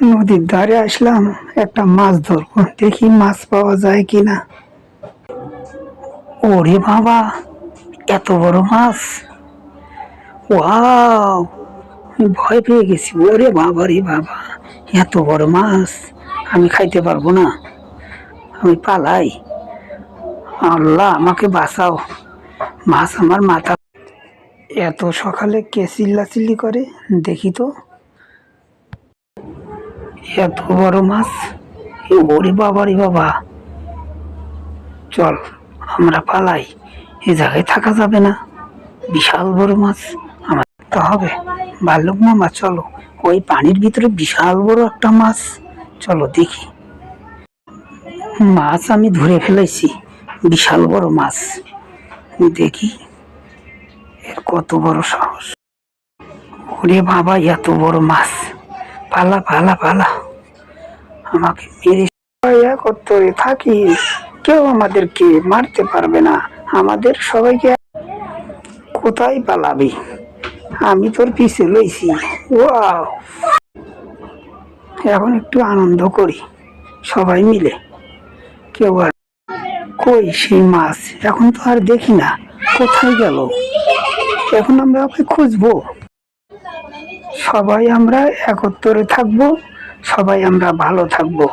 নদীর ধারে আসলাম একটা মাছ ধরবো, দেখি মাছ পাওয়া যায় কিনা। ওরে বাবা, এত বড় মাছ! ওয়াও, আমি ভয় পেয়ে গেছি। ওরে বাবা রে বাবা, এত বড় মাছ আমি খাইতে পারবো না, আমি পালাই। আল্লাহ আমাকে বাঁচাও, মাছ আমার মাথা। এত সকালে কে চিল্লাচিল্লি করে দেখি তো। এত বড় মাছ! ওরে বাবা রে বাবা, চল আমরা পালাই, এ জায়গায় থাকা যাবে না। বিশাল বড় মাছ, আমার তো হবে। ভাল্লুক মামা চলো, ওই পানির ভিতরে বিশাল বড় একটা মাছ, চলো দেখি। মাছ আমি ধরে ফেলেছি, বিশাল বড় মাছ। দেখি এর কত বড় সাহস। ওরে বাবা, এত বড় মাছ! পালা পালা পালা, আমাকে মেরে একত্তরে থাকি, কেউ আমাদেরকে মারতে পারবে না। আমাদের সবাইকে কোথায় পালাবি, আমি তোর পিছে লইছি। ওয়াও, এখন একটু আনন্দ করি সবাই মিলে। কেউ আর কই সেই মাছ, এখন তো আর দেখি না, কোথায় গেল? এখন আমরা ওকে খুঁজবো। সবাই আমরা একত্তরে থাকবো, সবাই আমরা ভালো থাকবো।